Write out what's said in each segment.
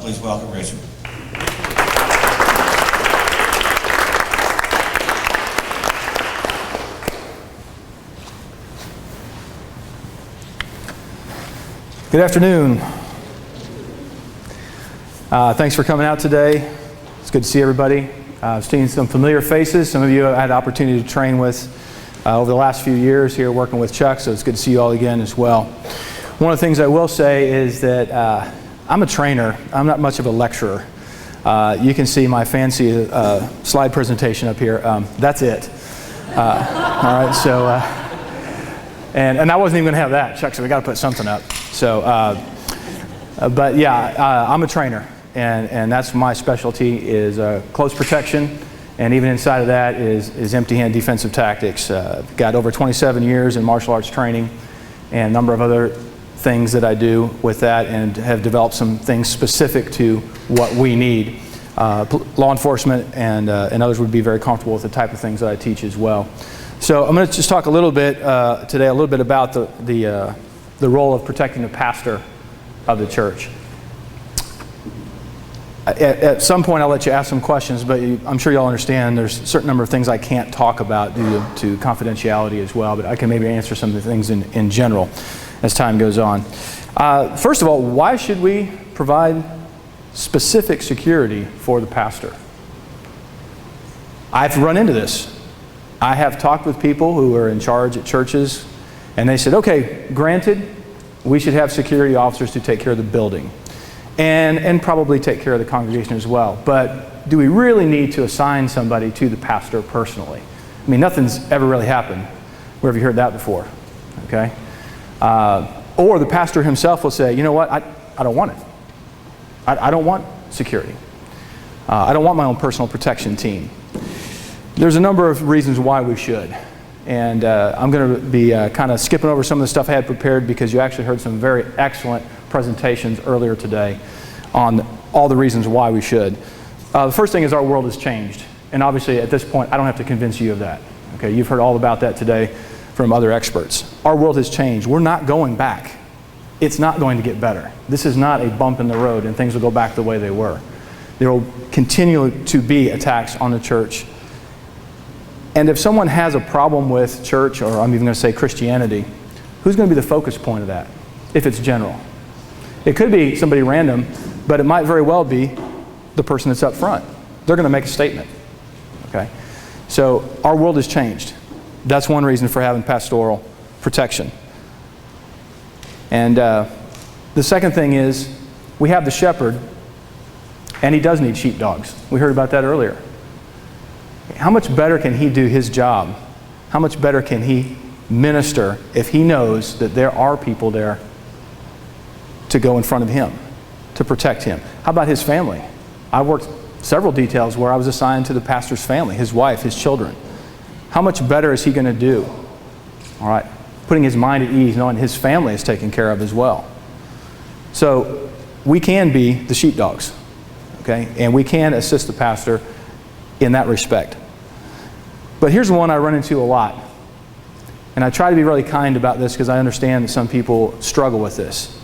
please welcome Richard. Good afternoon. Thanks for coming out today. It's good to see everybody. I've seen some familiar faces. Some of you I had the opportunity to train with over the last few years here working with Chuck, so it's good to see you all again as well. One of the things I will say is that I'm a trainer. I'm not much of a lecturer. You can see my fancy slide presentation up here. That's it. All right, so, and I wasn't even going to have that. Chuck said, we got to put something up. So, but yeah, I'm a trainer, and that's my specialty is close protection, and even inside of that is empty-hand defensive tactics. Got over 27 years in martial arts training, and a number of other things that I do with that, and have developed some things specific to what we need. Law enforcement and others would be very comfortable with the type of things that I teach as well. So I'm going to just talk a little bit today, a little bit about the role of protecting the pastor of the church. At some point I'll let you ask some questions, but I'm sure you'll understand there's a certain number of things I can't talk about due to confidentiality as well, but I can maybe answer some of the things in general as time goes on. First of all, why should we provide specific security for the pastor? I've run into this. I have talked with people who are in charge at churches, and they said, okay, granted, we should have security officers to take care of the building and probably take care of the congregation as well. But do we really need to assign somebody to the pastor personally? I mean, nothing's ever really happened. Where have you heard that before? Okay? Or the pastor himself will say, you know what, I don't want it. I don't want security. I don't want my own personal protection team. There's a number of reasons why we should. And I'm going to be kind of skipping over some of the stuff I had prepared because you actually heard some very excellent presentations earlier today on all the reasons why we should. The first thing is our world has changed. And obviously at this point I don't have to convince you of that. Okay, you've heard all about that today from other experts. Our world has changed. We're not going back. It's not going to get better. This is not a bump in the road and things will go back the way they were. There will continue to be attacks on the church. And if someone has a problem with church, or I'm even going to say Christianity, who's going to be the focus point of that if it's general? It could be somebody random, but it might very well be the person that's up front. They're going to make a statement. Okay? So our world has changed. That's one reason for having pastoral protection. And the second thing is we have the shepherd, and he does need sheepdogs. We heard about that earlier. How much better can he do his job? How much better can he minister if he knows that there are people there to go in front of him, to protect him? How about his family? I worked several details where I was assigned to the pastor's family, his wife, his children. How much better is he going to do? All right, putting his mind at ease, knowing his family is taken care of as well. So we can be the sheepdogs, okay? And we can assist the pastor in that respect. But here's one I run into a lot. And I try to be really kind about this because I understand that some people struggle with this.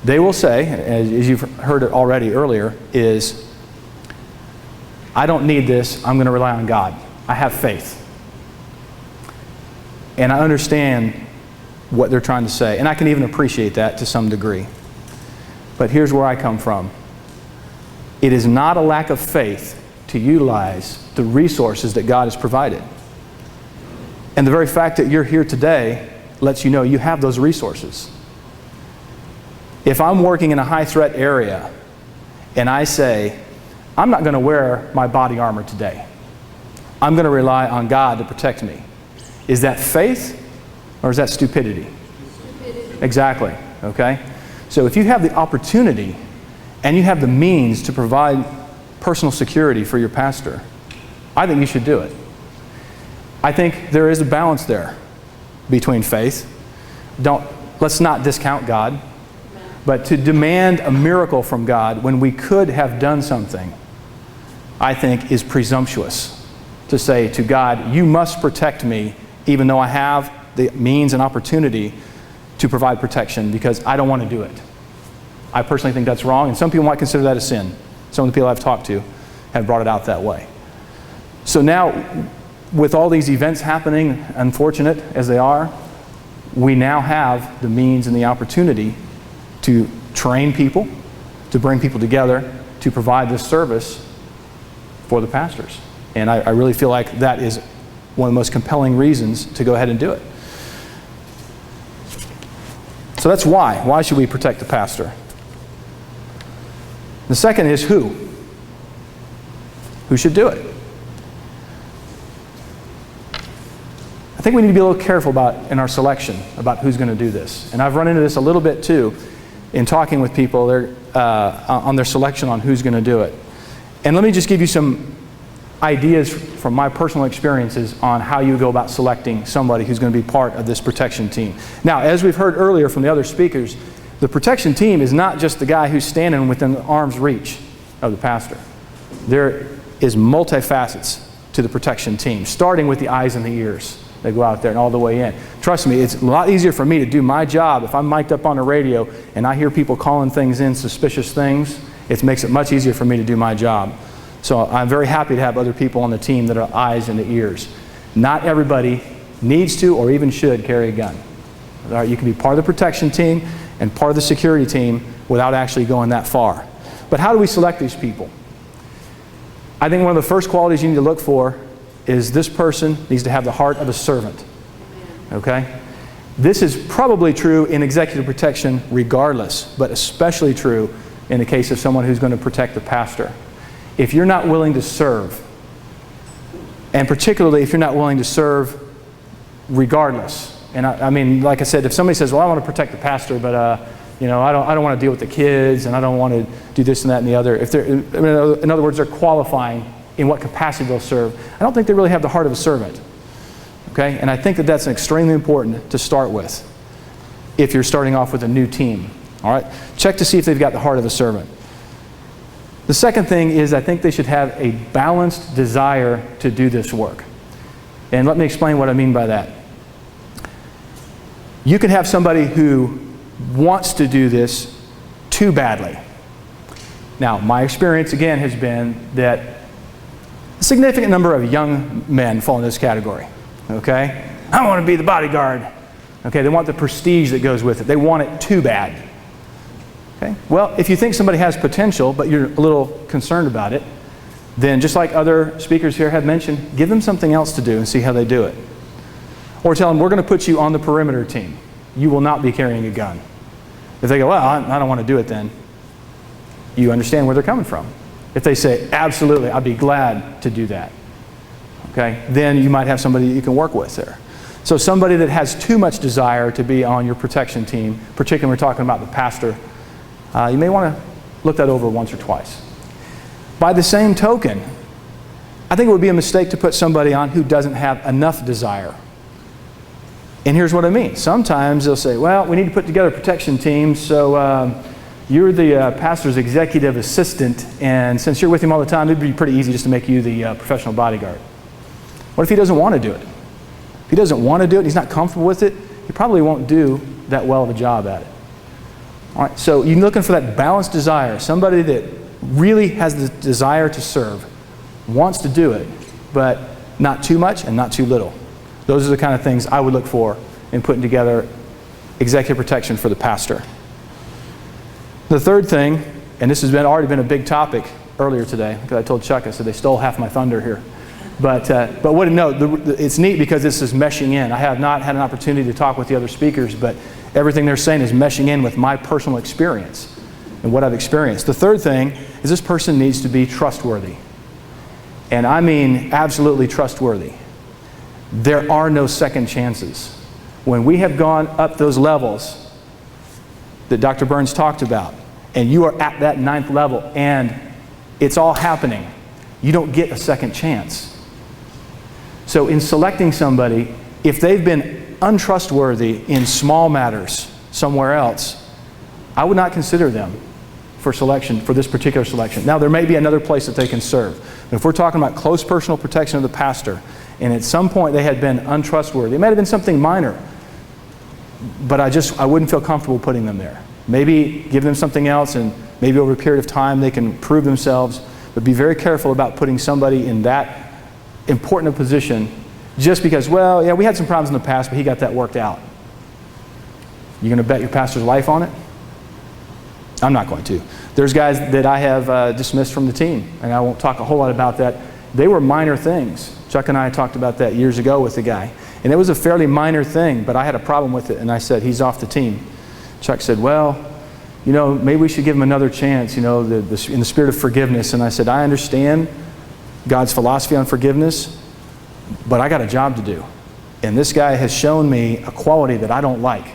They will say, as you've heard it already earlier, is, I don't need this, I'm going to rely on God. I have faith. And I understand what they're trying to say. And I can even appreciate that to some degree. But here's where I come from. It is not a lack of faith to utilize the resources that God has provided. And the very fact that you're here today lets you know you have those resources. If I'm working in a high threat area and I say, I'm not going to wear my body armor today. I'm going to rely on God to protect me. Is that faith or is that stupidity? Stupidity. Exactly. Okay? So if you have the opportunity and you have the means to provide personal security for your pastor, I think you should do it. I think there is a balance there between faith. Let's not discount God, but to demand a miracle from God when we could have done something, I think is presumptuous. To say to God, you must protect me even though I have the means and opportunity to provide protection because I don't want to do it. I personally think that's wrong, and some people might consider that a sin. Some of the people I've talked to have brought it out that way. So now, with all these events happening, unfortunate as they are, we now have the means and the opportunity to train people, to bring people together, to provide this service for the pastors. And I really feel like that is one of the most compelling reasons to go ahead and do it. So that's why. Why should we protect the pastor? The second is who? Who should do it? I think we need to be a little careful in our selection about who's going to do this. And I've run into this a little bit too in talking with people on their selection on who's going to do it. And let me just give you some ideas from my personal experiences on how you go about selecting somebody who's going to be part of this protection team. Now, as we've heard earlier from the other speakers, the protection team is not just the guy who's standing within arm's reach of the pastor. There is multifacets to the protection team, starting with the eyes and the ears. They go out there and all the way in. Trust me, it's a lot easier for me to do my job if I'm mic'd up on the radio and I hear people calling things in, suspicious things. It makes it much easier for me to do my job. So I'm very happy to have other people on the team that are eyes and the ears. Not everybody needs to or even should carry a gun. All right, you can be part of the protection team and part of the security team without actually going that far. But how do we select these people? I think one of the first qualities you need to look for is this person needs to have the heart of a servant. Okay? This is probably true in executive protection regardless, but especially true in the case of someone who's going to protect the pastor. If you're not willing to serve, and particularly if you're not willing to serve regardless, and I mean, like I said, if somebody says, well, I want to protect the pastor, but I don't want to deal with the kids, and I don't want to do this and that and the other. In other words, they're qualifying in what capacity they'll serve. I don't think they really have the heart of a servant. Okay? And I think that that's extremely important to start with if you're starting off with a new team. All right? Check to see if they've got the heart of a servant. The second thing is I think they should have a balanced desire to do this work. And let me explain what I mean by that. You can have somebody who wants to do this too badly. Now, my experience again has been that a significant number of young men fall in this category. Okay? I want to be the bodyguard. Okay, they want the prestige that goes with it. They want it too bad. Okay? Well, if you think somebody has potential, but you're a little concerned about it, then just like other speakers here have mentioned, give them something else to do and see how they do it. Or tell them, we're going to put you on the perimeter team. You will not be carrying a gun. If they go, well, I don't want to do it then, you understand where they're coming from. If they say, absolutely, I'd be glad to do that, okay, then you might have somebody that you can work with there. So somebody that has too much desire to be on your protection team, particularly when we're talking about the pastor, you may want to look that over once or twice. By the same token, I think it would be a mistake to put somebody on who doesn't have enough desire. And here's what I mean. Sometimes they'll say, well, we need to put together a protection team, so you're the pastor's executive assistant, and since you're with him all the time, it'd be pretty easy just to make you the professional bodyguard. What if he doesn't want to do it? If he doesn't want to do it, he's not comfortable with it, he probably won't do that well of a job at it. All right, so you're looking for that balanced desire, somebody that really has the desire to serve, wants to do it, but not too much and not too little. Those are the kind of things I would look for in putting together executive protection for the pastor. The third thing, and this has already been a big topic earlier today, because I told Chuck, I said they stole half my thunder here. But it's neat because this is meshing in. I have not had an opportunity to talk with the other speakers, but everything they're saying is meshing in with my personal experience and what I've experienced. The third thing is this person needs to be trustworthy. And I mean absolutely trustworthy. There are no second chances. When we have gone up those levels that Dr. Burns talked about, and you are at that 9th level, and it's all happening, you don't get a second chance. So in selecting somebody, if they've been untrustworthy in small matters somewhere else, I would not consider them for selection, for this particular selection. Now, there may be another place that they can serve. But if we're talking about close personal protection of the pastor, and at some point they had been untrustworthy, it might have been something minor, but I wouldn't feel comfortable putting them there. Maybe give them something else, and maybe over a period of time they can prove themselves. But be very careful about putting somebody in that important a position just because, well, yeah, we had some problems in the past, but he got that worked out. You going to bet your pastor's life on it? I'm not going to. There's guys that I have dismissed from the team, and I won't talk a whole lot about that. They were minor things. Chuck and I talked about that years ago with the guy. And it was a fairly minor thing, but I had a problem with it, and I said, he's off the team. Chuck said, well, you know, maybe we should give him another chance, you know, in the spirit of forgiveness. And I said, I understand God's philosophy on forgiveness, but I got a job to do. And this guy has shown me a quality that I don't like,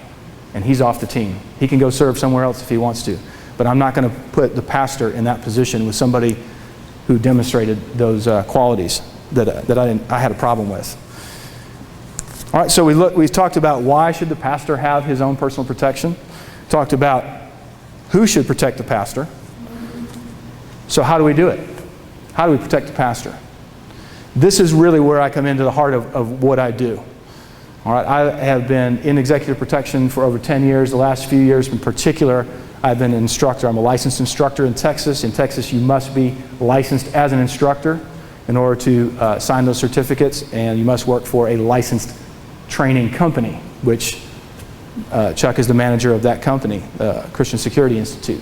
and he's off the team. He can go serve somewhere else if he wants to. But I'm not going to put the pastor in that position with somebody who demonstrated those qualities that I had a problem with. All right, so we talked about why should the pastor have his own personal protection. Talked about who should protect the pastor. So how do we do it? How do we protect the pastor? This is really where I come into the heart of what I do. All right, I have been in executive protection for over 10 years. The last few years in particular, I've been an instructor. I'm a licensed instructor in Texas. In Texas, you must be licensed as an instructor in order to sign those certificates, and you must work for a licensed training company, which Chuck is the manager of that company, Christian Security Institute.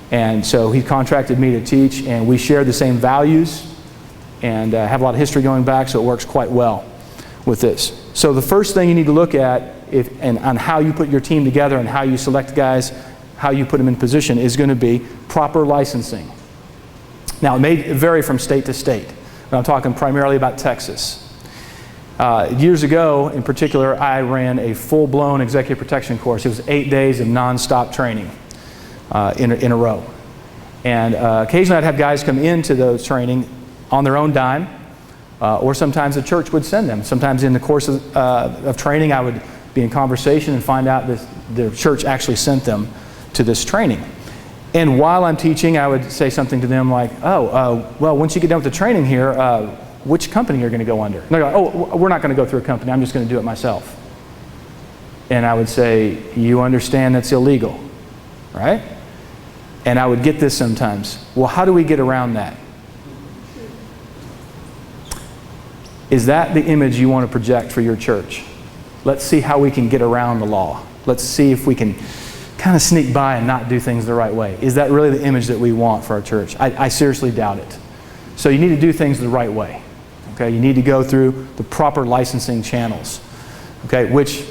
And so he contracted me to teach, and we share the same values and have a lot of history going back, so it works quite well with this. So the first thing you need to look at on how you put your team together and how you select guys, how you put them in position, is going to be proper licensing. Now, it may vary from state to state, but I'm talking primarily about Texas. Years ago, in particular, I ran a full-blown executive protection course. It was 8 days of non-stop training in a row. And occasionally I'd have guys come into those training on their own dime, or sometimes the church would send them. Sometimes in the course of training, I would be in conversation and find out that the church actually sent them to this training. And while I'm teaching, I would say something to them like, well, once you get done with the training here, which company you're going to go under? And they're like, oh, we're not going to go through a company. I'm just going to do it myself. And I would say, you understand that's illegal, right? And I would get this sometimes. Well, how do we get around that? Is that the image you want to project for your church? Let's see how we can get around the law. Let's see if we can kind of sneak by and not do things the right way. Is that really the image that we want for our church? I seriously doubt it. So you need to do things the right way. Okay, you need to go through the proper licensing channels. Okay, which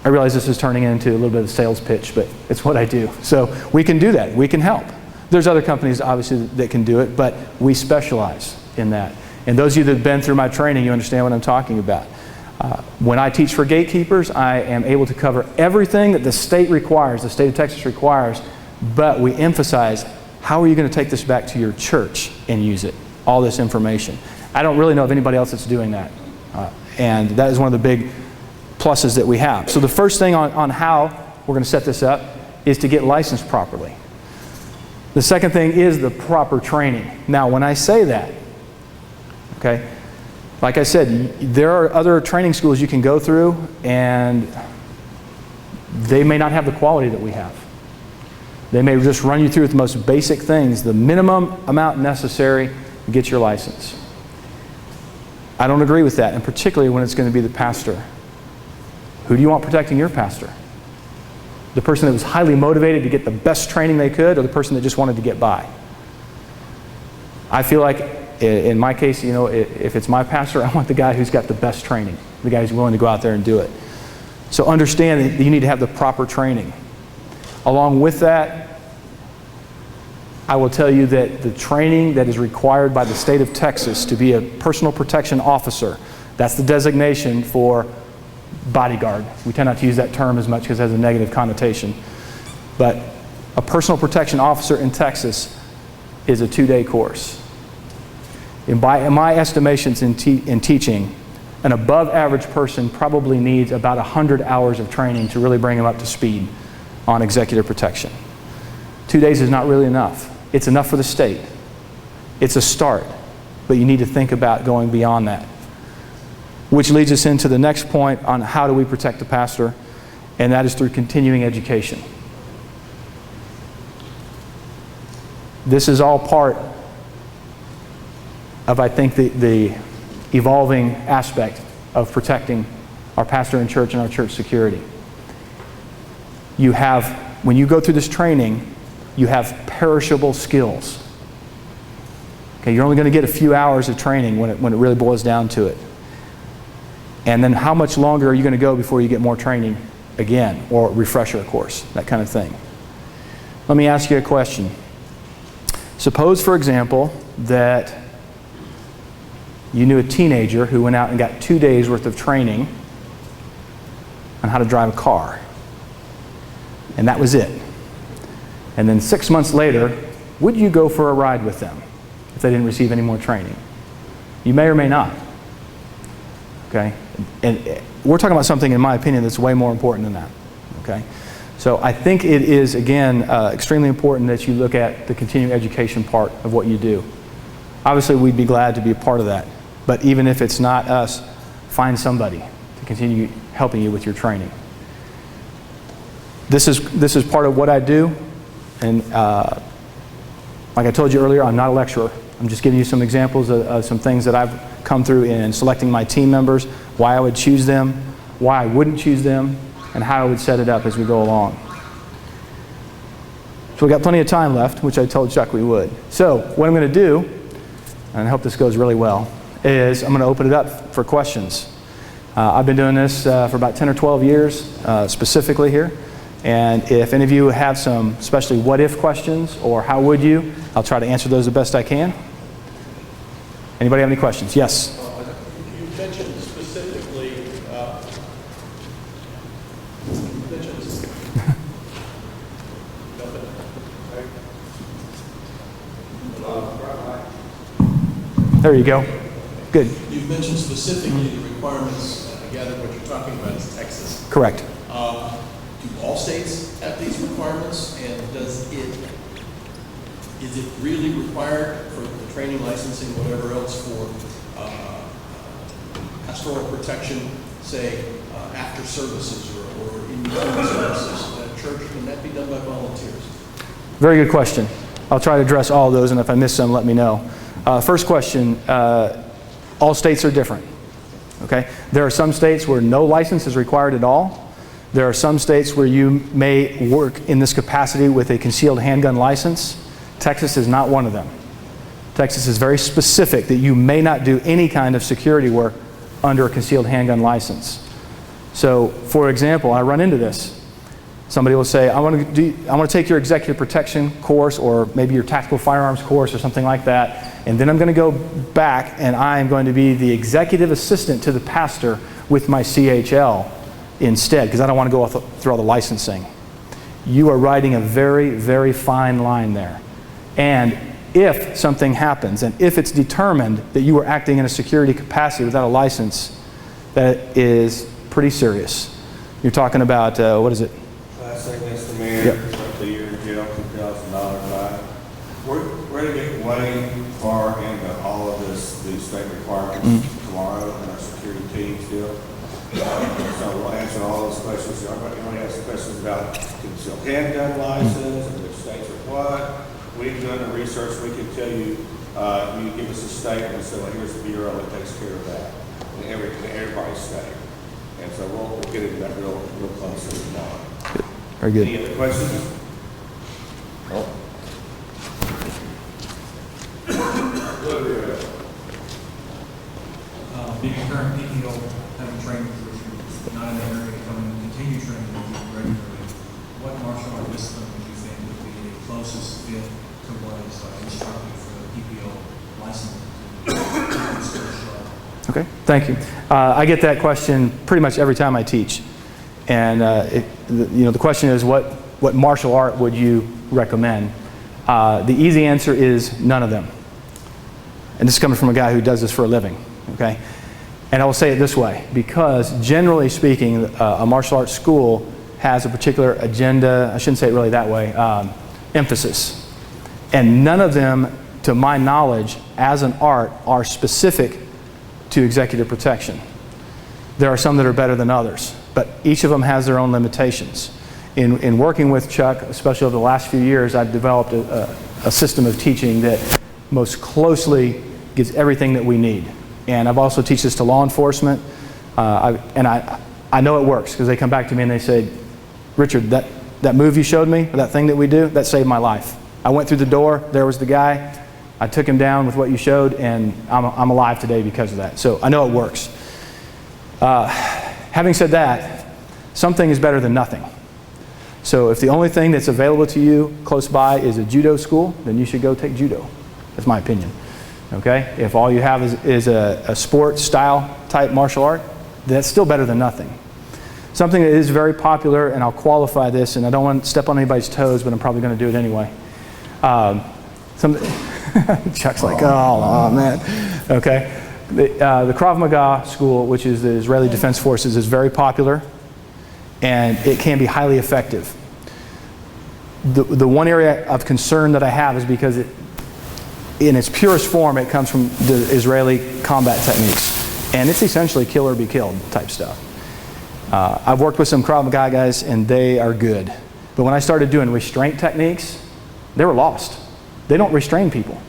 I realize this is turning into a little bit of a sales pitch, but it's what I do. So we can do that. We can help. There's other companies obviously that can do it, but we specialize in that. And those of you that have been through my training, you understand what I'm talking about. When I teach for gatekeepers, I am able to cover everything that the state requires, the state of Texas requires, but we emphasize, how are you going to take this back to your church and use it? All this information. I don't really know of anybody else that's doing that. And that is one of the big pluses that we have. So the first thing on how we're going to set this up is to get licensed properly. The second thing is the proper training. Now, when I say that, okay, like I said, there are other training schools you can go through, and they may not have the quality that we have. They may just run you through the most basic things, the minimum amount necessary to get your license. I don't agree with that, and particularly when it's going to be the pastor. Who do you want protecting your pastor? The person that was highly motivated to get the best training they could, or the person that just wanted to get by? I feel like, in my case, you know, if it's my pastor, I want the guy who's got the best training, the guy who's willing to go out there and do it. So understand that you need to have the proper training. Along with that, I will tell you that the training that is required by the state of Texas to be a personal protection officer, that's the designation for bodyguard. We tend not to use that term as much because it has a negative connotation. But a personal protection officer in Texas is a 2-day course. In my estimations in teaching, an above average person probably needs about 100 hours of training to really bring them up to speed on executive protection. 2 days is not really enough. It's enough for the state. It's a start, but you need to think about going beyond that. Which leads us into the next point on how do we protect the pastor, and that is through continuing education. This is all part of, I think, the evolving aspect of protecting our pastor and church and our church security. You have, when you go through this training, you have perishable skills. Okay, you're only going to get a few hours of training when it really boils down to it. And then how much longer are you going to go before you get more training again, or refresher course, that kind of thing. Let me ask you a question. Suppose, for example, that you knew a teenager who went out and got 2 days worth of training on how to drive a car. And that was it. And then 6 months later, would you go for a ride with them if they didn't receive any more training? You may or may not. Okay? And we're talking about something, in my opinion, that's way more important than that. Okay? So I think it is, again, extremely important that you look at the continuing education part of what you do. Obviously, we'd be glad to be a part of that. But even if it's not us, find somebody to continue helping you with your training. This is part of what I do. And like I told you earlier, I'm not a lecturer. I'm just giving you some examples of some things that I've come through in selecting my team members, why I would choose them, why I wouldn't choose them, and how I would set it up as we go along. So we've got plenty of time left, which I told Chuck we would. So what I'm going to do, and I hope this goes really well, is I'm going to open it up for questions. I've been doing this for about 10 or 12 years, specifically here. And if any of you have some, especially what-if questions or how would you, I'll try to answer those the best I can. Anybody have any questions? Yes? You mentioned specifically, There you go. Good. You mentioned specifically the requirements. I gather what you're talking about is Texas. Correct. Do all states have these requirements, and is it really required for the training, licensing, whatever else for pastoral protection, say after services or in between services at a church? Can that be done by volunteers? Very good question. I'll try to address all of those, and if I miss some, let me know. First question, all states are different. Okay? There are some states where no license is required at all. There are some states where you may work in this capacity with a concealed handgun license. Texas is not one of them. Texas is very specific that you may not do any kind of security work under a concealed handgun license. So, for example, I run into this. Somebody will say, I want to take your executive protection course, or maybe your tactical firearms course or something like that, and then I'm going to go back and I'm going to be the executive assistant to the pastor with my CHL instead, because I don't want to go through all the licensing. You are riding a very, very fine line there. And if something happens, and if it's determined that you are acting in a security capacity without a license, that is pretty serious. You're talking about, what is it? Class A misdemeanor, up to a year in jail, $2,000 fine. We're to get way far into all of these state requirements tomorrow in our security team still. So we'll answer all those questions. Anybody has questions about concealed handgun license and which states are what? We've done the research. We can tell you, you give us a state and say, well, here's the bureau that takes care of that in everybody's state. And so we'll get into that real closely tomorrow. Good. Very good. Any other questions? Oh. Being a current PPO, having training position, not in the area, coming to continue training with you regularly, what martial art discipline would you think would be the closest fit to what is instructed for the PPO license? Okay, thank you. I get that question pretty much every time I teach. And the question is, what martial art would you recommend? The easy answer is none of them. And this is coming from a guy who does this for a living. Okay? And I will say it this way, because generally speaking, a martial arts school has a particular agenda, I shouldn't say it really that way, emphasis. And none of them, to my knowledge, as an art, are specific to executive protection. There are some that are better than others, but each of them has their own limitations. In working with Chuck, especially over the last few years, I've developed a system of teaching that most closely gives everything that we need. And I've also teach this to law enforcement, I know it works because they come back to me and they say, Richard, that move you showed me, or that thing that we do, that saved my life. I went through the door, there was the guy, I took him down with what you showed, and I'm alive today because of that. So I know it works. Having said that, something is better than nothing. So if the only thing that's available to you close by is a judo school, then you should go take judo. That's my opinion. Okay? If all you have is a sports style type martial art, that's still better than nothing. Something that is very popular, and I'll qualify this, and I don't want to step on anybody's toes, but I'm probably going to do it anyway. Chuck's like, oh man. Okay. The Krav Maga school, which is the Israeli Defense Forces, is very popular, and it can be highly effective. The one area of concern that I have is because in its purest form, it comes from the Israeli combat techniques, and it's essentially kill or be killed type stuff. I've worked with some Krav Maga guys, and they are good. But when I started doing restraint techniques, they were lost. They don't restrain people.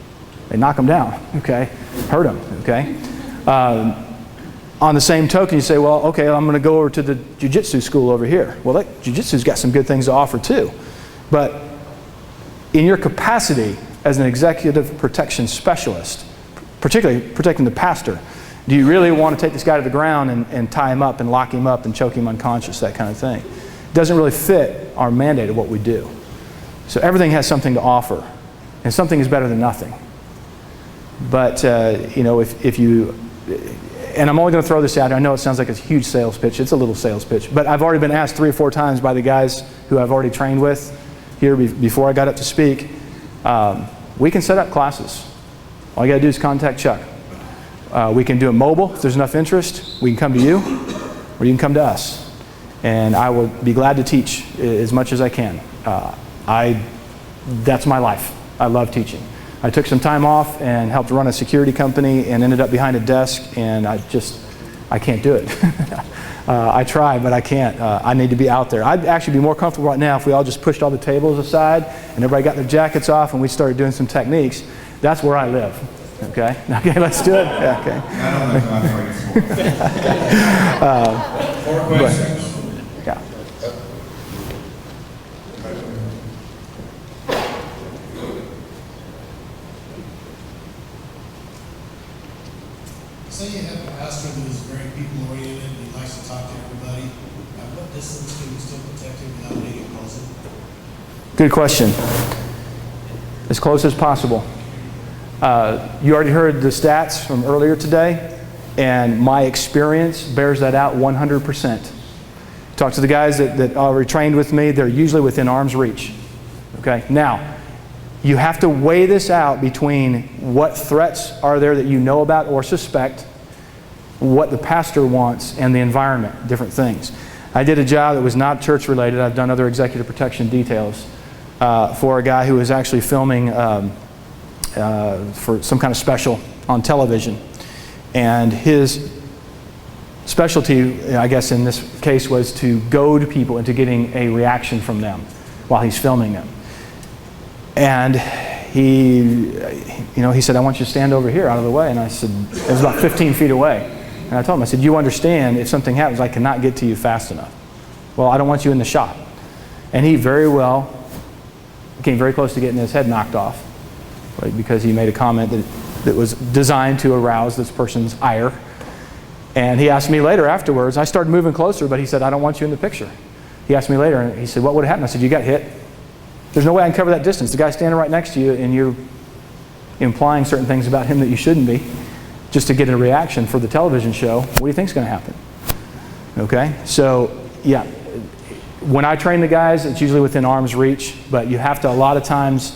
They knock them down, okay? Hurt them, okay? On the same token, you say, well, okay, I'm going to go over to the jiu-jitsu school over here. Well, jiu-jitsu's got some good things to offer too. But in your capacity as an executive protection specialist, particularly protecting the pastor, do you really want to take this guy to the ground and tie him up and lock him up and choke him unconscious, that kind of thing? It doesn't really fit our mandate of what we do. So everything has something to offer, and something is better than nothing. But, you know, if you, and I'm only going to throw this out, I know it sounds like a huge sales pitch, it's a little sales pitch, but I've already been asked 3 or 4 times by the guys who I've already trained with here before I got up to speak, we can set up classes. All you got to do is contact Chuck. We can do it mobile if there's enough interest. We can come to you, or you can come to us. And I will be glad to teach as much as I can. That's my life. I love teaching. I took some time off and helped run a security company and ended up behind a desk, and I can't do it. I try, but I can't. I need to be out there. I'd actually be more comfortable right now if we all just pushed all the tables aside and everybody got their jackets off and we started doing some techniques. That's where I live. Okay? Okay, let's do it. Yeah, okay. More questions? Yeah. Say you have a pastor that is very people-oriented and he likes to talk to everybody. At what distance can you still protect him without being impulsive? Good question. As close as possible. You already heard the stats from earlier today, and my experience bears that out 100%. Talk to the guys that already trained with me, they're usually within arm's reach. Okay? Now, you have to weigh this out between what threats are there that you know about or suspect, what the pastor wants, and the environment, different things. I did a job that was not church related. I've done other executive protection details for a guy who was actually filming for some kind of special on television. And his specialty, I guess in this case, was to goad people into getting a reaction from them while he's filming them. And he said, I want you to stand over here out of the way. And I said, it was about 15 feet away. And I told him, I said, you understand if something happens, I cannot get to you fast enough. Well, I don't want you in the shot. And he very well came very close to getting his head knocked off, right, because he made a comment that was designed to arouse this person's ire. And he asked me later afterwards, I started moving closer, but he said, I don't want you in the picture. He asked me later, and he said, what would have happened? I said, you got hit. There's no way I can cover that distance. The guy's standing right next to you, and you're implying certain things about him that you shouldn't be, just to get a reaction for the television show. What do you think's going to happen? Okay? So, yeah. When I train the guys, it's usually within arm's reach, but you have to, a lot of times,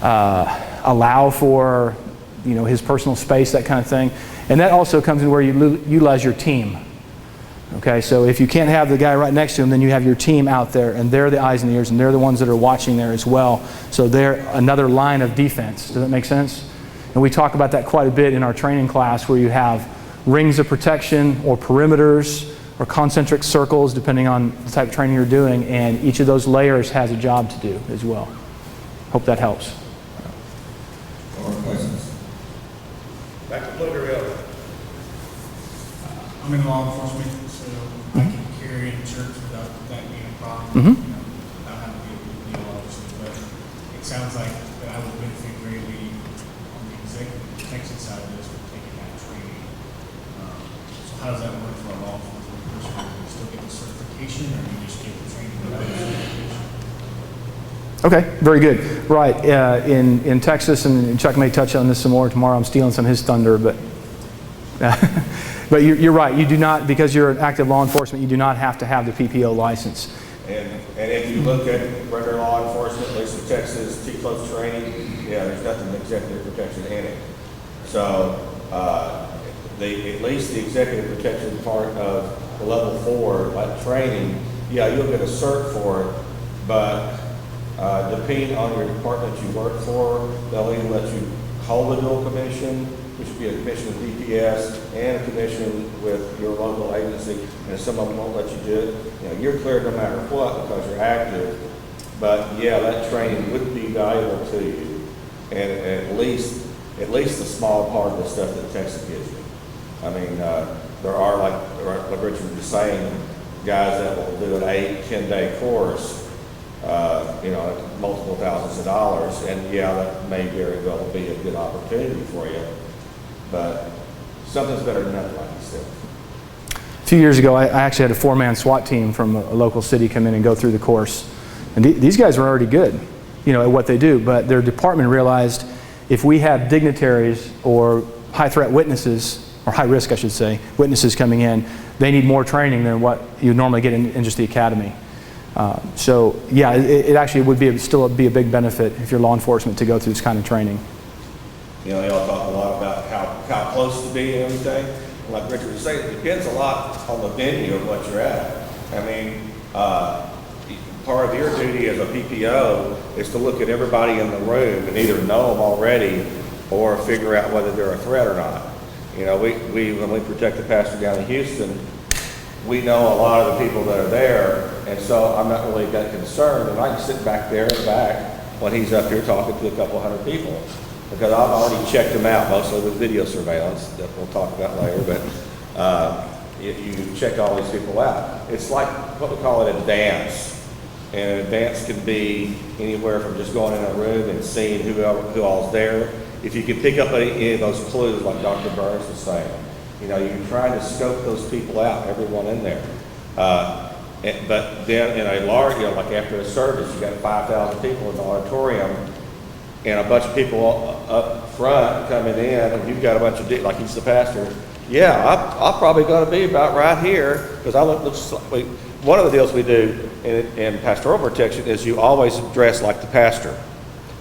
allow for, his personal space, that kind of thing. And that also comes in where you utilize your team. Okay, so if you can't have the guy right next to him, then you have your team out there, and they're the eyes and the ears, and they're the ones that are watching there as well. So they're another line of defense. Does that make sense? And we talk about that quite a bit in our training class, where you have rings of protection or perimeters or concentric circles, depending on the type of training you're doing, and each of those layers has a job to do as well. Hope that helps. More questions? Back to Pflugerville. I'm in law enforcement, so I can carry in church without that being a problem. Mhm. You know, without having to be a big deal, obviously. But it sounds like that I would benefit greatly on the executive protection side of this with taking that training. So how does that work for a law enforcement person? Do you still get the certification, or do you just get the training without the certification? Okay, very good. Right, in Texas, and Chuck may touch on this some more tomorrow. I'm stealing some of his thunder, but but you're right. You do not, because you're an active law enforcement, you do not have to have the PPO license. And if you look at regular law enforcement, at least in Texas, T-close training, yeah, there's nothing executive protection in it. So at least the executive protection part of the level 4, like training, yeah, you'll get a cert for it, but depending on your department you work for, they'll either let you hold a dual commission, which would be a commission with DPS and a commission with your local agency, and some of them won't let you do it. You know, you're cleared no matter what because you're active, but yeah, that training would be valuable to you, and at least a small part of the stuff that Texas gives you. I mean, there are, like Richard was saying, guys that will do an 8-10 day course, you know, multiple thousands of dollars, and yeah, that may very well be a good opportunity for you, but something's better than nothing, like you said. A few years ago, I actually had a 4-man SWAT team from a local city come in and go through the course. And these guys were already good, you know, at what they do, but their department realized if we have dignitaries or high-threat witnesses, or high-risk, I should say, witnesses coming in, they need more training than what you normally get in just the academy. So yeah, it actually would still be a big benefit if you're law enforcement to go through this kind of training. You know, they all talk a lot about how close to be and everything. Like Richard was saying, it depends a lot on the venue of what you're at. I mean, part of your duty as a PPO is to look at everybody in the room and either know them already or figure out whether they're a threat or not. You know, when we protect the pastor down in Houston, we know a lot of the people that are there, and so I'm not really that concerned, and I can sit back there in the back when he's up here talking to a couple hundred people, because I've already checked them out, mostly with video surveillance that we'll talk about later, but you check all these people out. It's like what we call it a dance, and a dance can be anywhere from just going in a room and seeing who all's there. If you can pick up any of those clues, like Dr. Burns was saying, you know, you're trying to scope those people out, everyone in there. But then in a large, you know, like after a service, you got 5,000 people in the auditorium, and a bunch of people up front coming in, and you've got a bunch of, like he's the pastor. Yeah, I'm probably going to be about right here, because one of the deals we do in Pastoral Protection is you always dress like the pastor.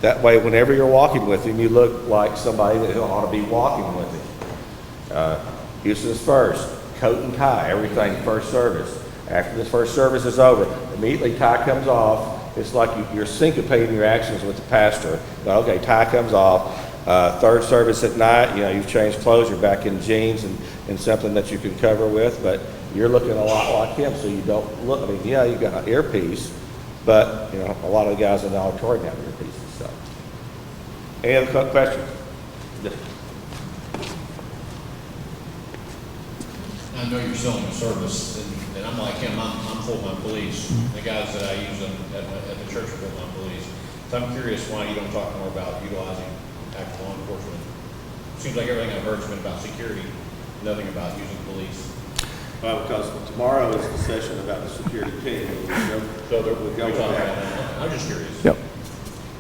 That way, whenever you're walking with him, you look like somebody that ought to be walking with him. Houston's first, coat and tie, everything first service. After the first service is over, immediately tie comes off. It's like you're syncopating your actions with the pastor. Okay, tie comes off. Third service at night, you know, you've changed clothes, you're back in jeans and something that you can cover with, but you're looking a lot like him, so you don't look, I mean, yeah, you got an earpiece, but, you know, a lot of the guys in the auditorium have earpieces, so. Any other questions? I know you're selling a service, and I'm like him, I'm full-time police. The guys that I use at the church are full-time police. So I'm curious why you don't talk more about utilizing active law enforcement. Seems like everything I've heard has been about security, nothing about using police. Well, because tomorrow is the session about the security team. So we're talking about that. I'm just curious. Yep,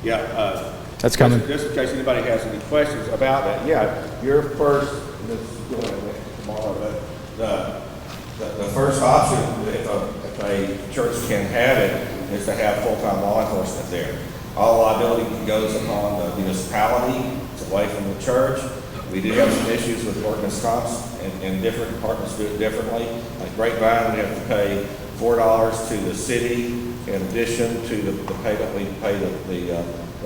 Yeah. that's coming. Just in case anybody has any questions about that, yeah, your first, this is going tomorrow, but the first option, if a church can have it, is to have full-time law enforcement there. All liability goes upon the municipality. It's away from the church. We do have some issues with workers' comps, and different departments do it differently. Like Grapevine, we have to pay $4 to the city in addition to the payment we pay the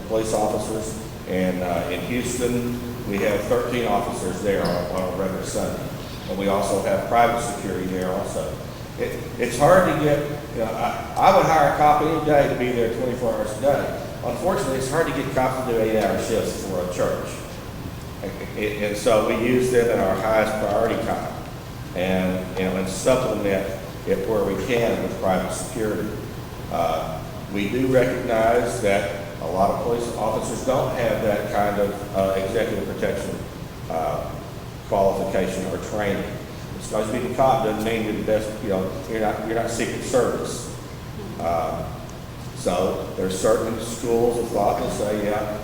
police officers. And in Houston, we have 13 officers there on a regular Sunday. And we also have private security there also. It's hard to get, you know, I would hire a cop any day to be there 24 hours a day. unfortunately, it's hard to get cops to do 8-hour shifts for a church. And so we use them in our highest priority time, and supplement it where we can with private security. We do recognize that a lot of police officers don't have that kind of executive protection qualification or training. Just because you be the cop doesn't mean you're the best. You're not Secret Service. So there's certain schools of thought that say, yeah,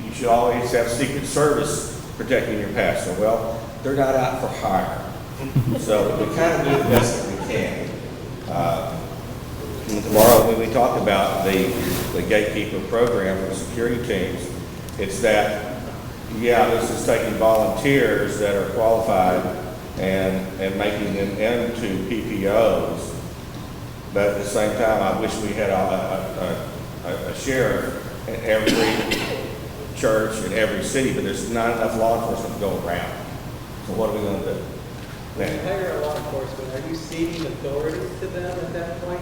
you should always have Secret Service protecting your pastor. Well, they're not out for hire. So we kind of do the best that we can. And tomorrow, when we talk about the gatekeeper program for security teams, it's that, yeah, this is taking volunteers that are qualified and making them into PPOs. But at the same time, I wish we had a sheriff in every church in every city, but there's not enough law enforcement to go around. So what are we going to do? When you hire law enforcement, are you ceding authority to them at that point,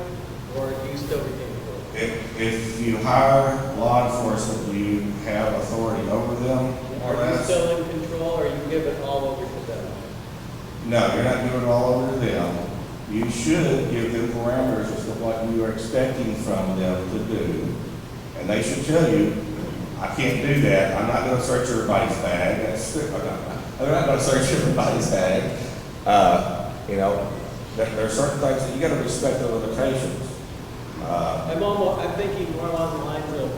or do you still retain authority? If you hire law enforcement, do you have authority over them? More or Are you less? still in control, or you give it all over to them? No, you're not giving it all over to them. You should give them parameters as to what you are expecting from them to do. And they should tell you, I can't do that. I'm not going to search everybody's bag. I'm not going to search everybody's bag. There are certain things that you got to respect the limitations. I'm thinking more along the lines of,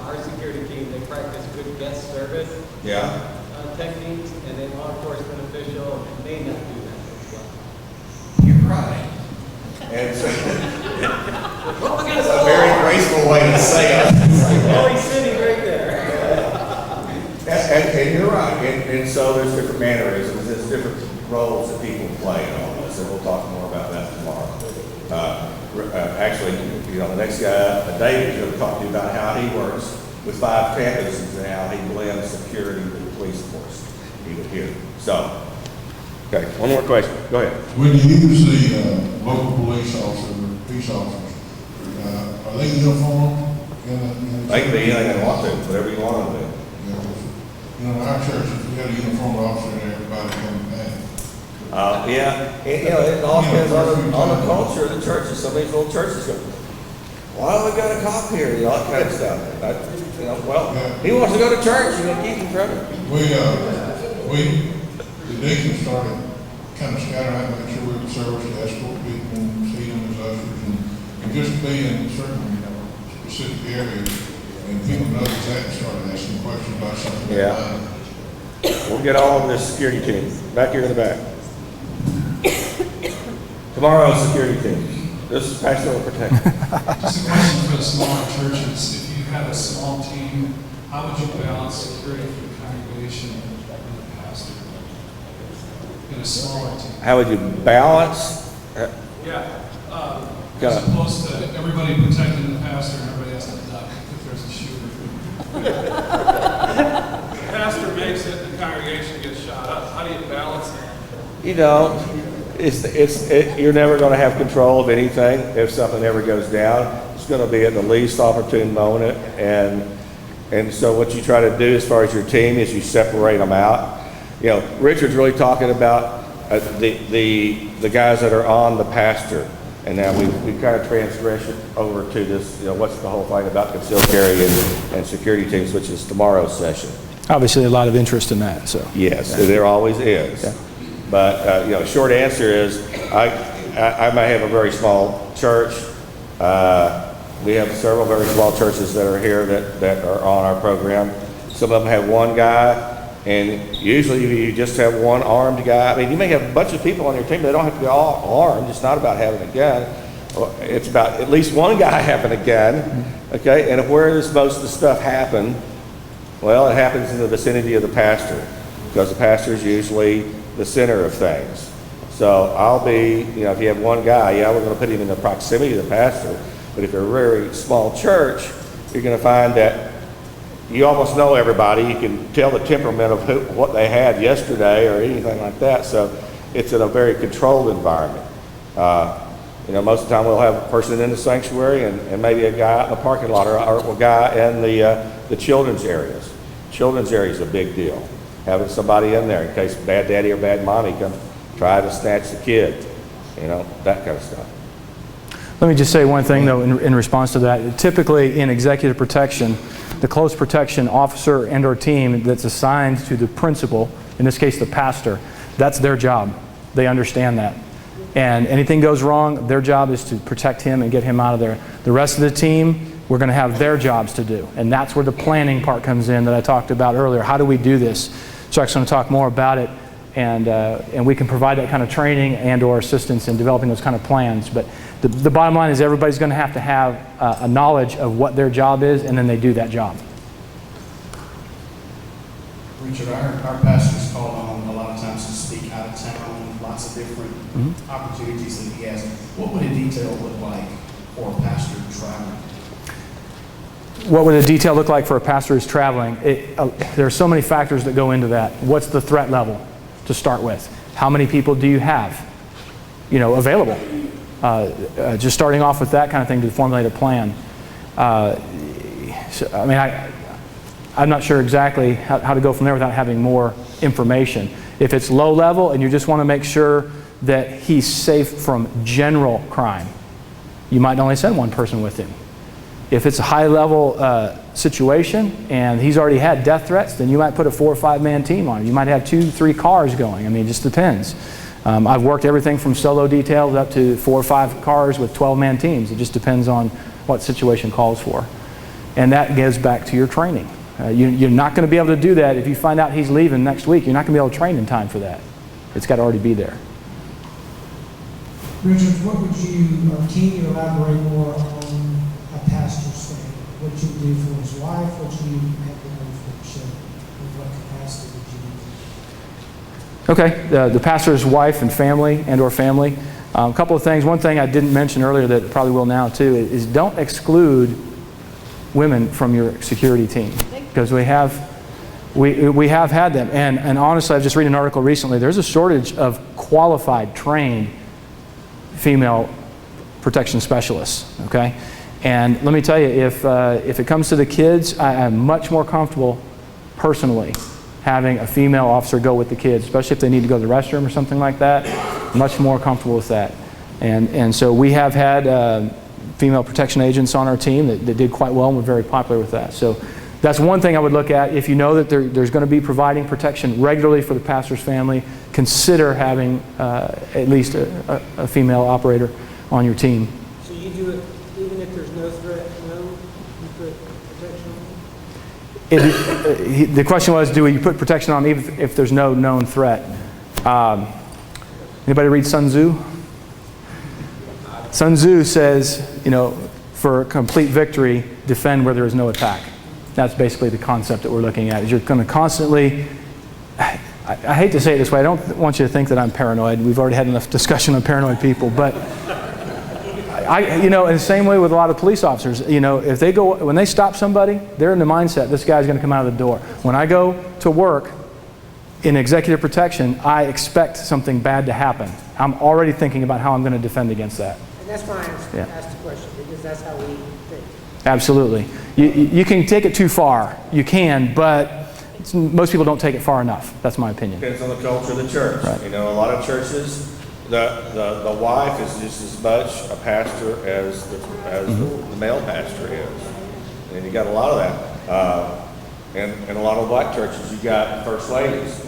our security team, they practice good guest service Yeah. techniques, and then law enforcement official may not do that as well. You're right. And so, that's a very graceful way to say it. Oh, he's sitting right there. And you're right. And so there's different mannerisms, there's different roles that people play in all this, and we'll talk more about that tomorrow. Actually, the next guy, David, is going to talk to you about how he works with 5 campuses and how he blends security with the police force, even here. So, okay, one more question. Go ahead. When you use the local police officer, peace officers, are they uniformed? They can be anything they want to, whatever you want them to do. In our church, if we had a uniformed officer there, everybody come back. It all depends on the culture of the churches. Some of these little churches go, why do we got a cop here? That kind of stuff. He wants to go to church. You're going to keep him from it. The deacons started kind of scattering out, make sure we could service the escort people and see them as ushers and just be in certain specific areas. And people noticed that and started asking questions about something. Yeah. We'll get all of this security team back here in the back. Tomorrow's security team. This is Pastoral Protection. Just a question for the smaller churches. If you had a small team, how would you balance security for the congregation and the pastor in a smaller team? How would you balance? Yeah. Got As it. opposed to everybody protecting the pastor and everybody has to duck if there's a shooter. The pastor makes it, the congregation gets shot up. How do you balance that? You're never going to have control of anything if something ever goes down. It's going to be at the least opportune moment, and so what you try to do as far as your team is you separate them out. Richard's really talking about the guys that are on the pastor, and now we kind of transgress it over to this. What's the whole thing about concealed carry and security teams, which is tomorrow's session. Obviously, a lot of interest in that. So Yes, there always is. Yeah. But short answer is, I may have a very small church. We have several very small churches that are here that are on our program. Some of them have one guy, and usually you just have one armed guy. I mean, you may have a bunch of people on your team. They don't have to be all armed. It's not about having a gun. It's about at least one guy having a gun. Okay, and where does most of the stuff happen? Well, it happens in the vicinity of the pastor, because the pastor is usually the center of things. So I'll be, if you have one guy, we're going to put him in the proximity of the pastor. But if you're a very small church, you're going to find that you almost know everybody. You can tell the temperament of what they had yesterday or anything like that. So it's in a very controlled environment. You know, most of the time we'll have a person in the sanctuary and maybe a guy in the parking lot or a guy in the children's areas. Children's area is a big deal. Having somebody in there in case bad daddy or bad mommy come try to snatch the kid, you know, that kind of stuff. Let me just say one thing, though, in response to that. Typically, in executive protection, the close protection officer and or team that's assigned to the principal, in this case the pastor, that's their job. They understand that. And anything goes wrong, their job is to protect him and get him out of there. The rest of the team, we're going to have their jobs to do. And that's where the planning part comes in that I talked about earlier. How do we do this? Chuck's going to talk more about it. And we can provide that kind of training and or assistance in developing those kind of plans. But the bottom line is everybody's going to have a knowledge of what their job is, and then they do that job. Richard, our pastor's called on a lot of times to speak out of town, lots of different opportunities that he has. What would a detail look like for a pastor traveling? What would a detail look like for a pastor who's traveling? There are so many factors that go into that. What's the threat level to start with? How many people do you have, available? Just starting off with that kind of thing to formulate a plan. I'm not sure exactly how to go from there without having more information. If it's low level and you just want to make sure that he's safe from general crime, you might only send one person with him. If it's a high level situation and he's already had death threats, then you might put a 4 or 5 man team on him. You might have 2, 3 cars going. It just depends. I've worked everything from solo details up to 4 or 5 cars with 12-man teams. It just depends on what situation calls for. And that gives back to your training. You're not going to be able to do that if you find out he's leaving next week. You're not going to be able to train in time for that. It's got to already be there. Richard, what would you, or can you elaborate more on a pastor's thing? What you do for his wife, what you have to do for himself, in what capacity would you do? Okay, the pastor's wife and family or family. A couple of things. One thing I didn't mention earlier that I probably will now too is don't exclude women from your security team, because we have had them. And honestly, I've just read an article recently. There's a shortage of qualified, trained female protection specialists. Okay, and let me tell you, if it comes to the kids, I am much more comfortable personally having a female officer go with the kids, especially if they need to go to the restroom or something like that. Much more comfortable with that. And so we have had female protection agents on our team that did quite well, and we're very popular with that. So that's one thing I would look at. If you know that there's going to be providing protection regularly for the pastor's family, consider having at least a female operator on your team. So you do it even if there's no threat, you put protection on? The question was, do you put protection on even if there's no known threat? Anybody read Sun Tzu? Sun Tzu says, for complete victory, defend where there is no attack. That's basically the concept that we're looking at. Is you're going to constantly, I hate to say it this way, I don't want you to think that I'm paranoid. We've already had enough discussion on paranoid people, but in the same way with a lot of police officers, if they go, when they stop somebody, they're in the mindset, this guy's going to come out of the door. When I go to work in executive protection, I expect something bad to happen. I'm already thinking about how I'm going to defend against that. And that's why I asked the question, because that's how we think. Absolutely. You can take it too far. You can, but most people don't take it far enough. That's my opinion. Depends on the culture of the church. Right. A lot of churches, the wife is just as much a pastor as the male pastor is. And you got a lot of that. And a lot of black churches, you got first ladies.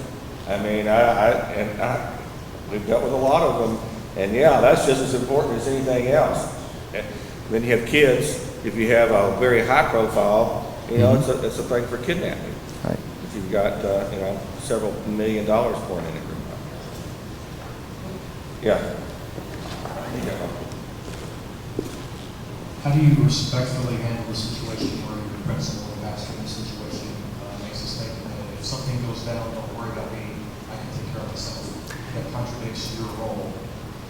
We've dealt with a lot of them. And that's just as important as anything else. And then you have kids. If you have a very high profile, it's a thing for kidnapping. Right. If you've got several $1 million pouring in it. Yeah. How do you respectfully handle the situation where your principal or pastor in the situation makes a statement that if something goes down, don't worry about me, I can take care of myself? That contradicts your role.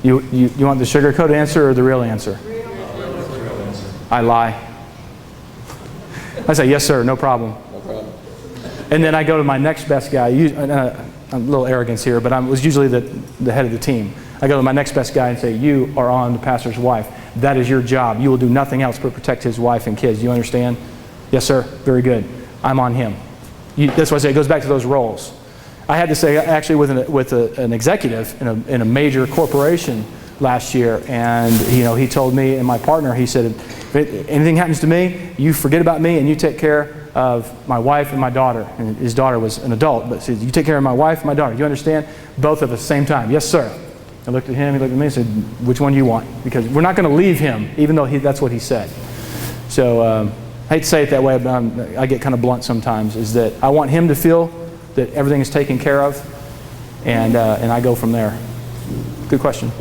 You want the sugarcoat answer or the real answer? Real answer. I lie. I say, yes, sir, no problem. No problem. And then I go to my next best guy. A little arrogance here, but I was usually the head of the team. I go to my next best guy and say, you are on the pastor's wife. That is your job. You will do nothing else but protect his wife and kids. Do you understand? Yes, sir. Very good. I'm on him. That's why I say it goes back to those roles. I had to say, actually, with an executive in a major corporation last year, and he told me and my partner, he said, if anything happens to me, you forget about me and you take care of my wife and my daughter. And his daughter was an adult, but said, you take care of my wife and my daughter. You understand? Both of us, same time. Yes, sir. I looked at him, he looked at me and said, which one do you want? Because we're not going to leave him, even though that's what he said. So I hate to say it that way, but I get kind of blunt sometimes, is that I want him to feel that everything is taken care of, and I go from there. Good question.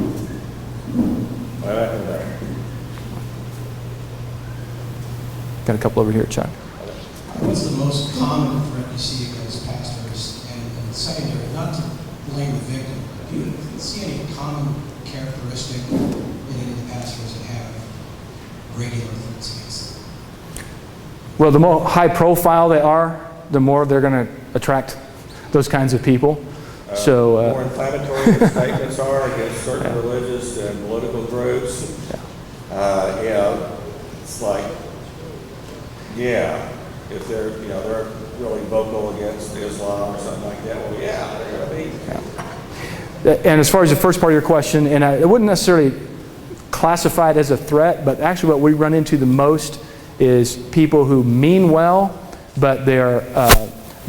Got a couple over here, Chuck. What's the most common threat you see against pastors? And secondary, not to blame the victim, but do you see any common characteristic in any of the pastors that have regular threats against them? Well, the more high profile they are, the more they're going to attract those kinds of people. The more inflammatory the statements are against certain religious and political groups. It's like, if they're really vocal against Islam or something like that, well, they're going to be. And as far as the first part of your question, and I wouldn't necessarily classify it as a threat, but actually what we run into the most is people who mean well, but they're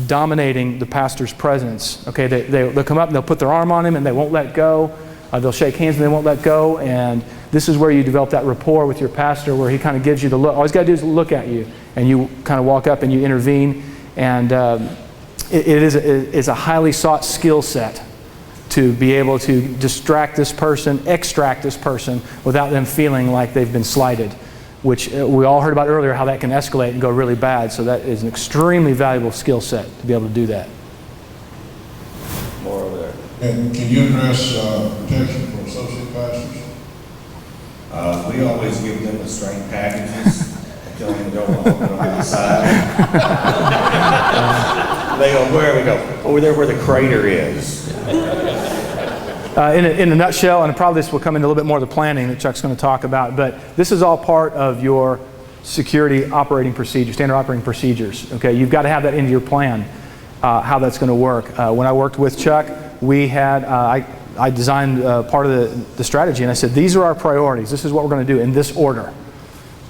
dominating the pastor's presence. Okay, they'll come up and they'll put their arm on him and they won't let go. They'll shake hands and they won't let go. And this is where you develop that rapport with your pastor, where he kind of gives you the look. All he's got to do is look at you, and you kind of walk up and you intervene. And it is a highly sought skill set to be able to extract this person without them feeling like they've been slighted, which we all heard about earlier, how that can escalate and go really bad. So that is an extremely valuable skill set to be able to do that. More over there. And can you address protection for associate pastors? We always give them the strength packages and tell them to go on the side. They go, where? We go, over there where the crater is. In a nutshell, and probably this will come into a little bit more of the planning that Chuck's going to talk about, but this is all part of your security operating procedures, standard operating procedures. Okay, you've got to have that into your plan, how that's going to work. When I worked with Chuck, we had I designed part of the strategy, and I said, these are our priorities. This is what we're going to do in this order.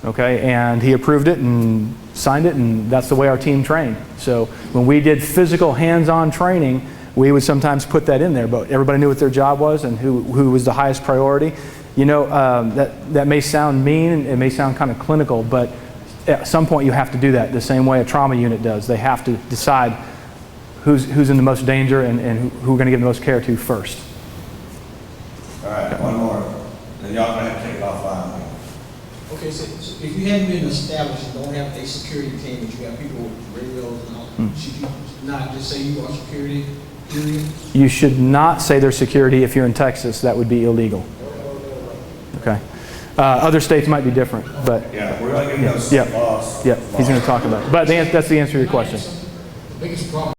Okay, and he approved it and signed it, and that's the way our team trained. So when we did physical hands-on training, we would sometimes put that in there, but everybody knew what their job was and who was the highest priority. That may sound mean, it may sound kind of clinical, but at some point you have to do that the same way a trauma unit does. They have to decide who's in the most danger and who we're going to give the most care to first. All right, one more. Then y'all going to have to take it offline. Okay, so if you hadn't been established and don't have a security team, but you got people with radios and all, should you not just say you are security? Period? You should not say they're security if you're in Texas. That would be illegal. Okay. Other states might be different, but we're going to give those laws. He's going to talk about it. But that's the answer to your question. The biggest problem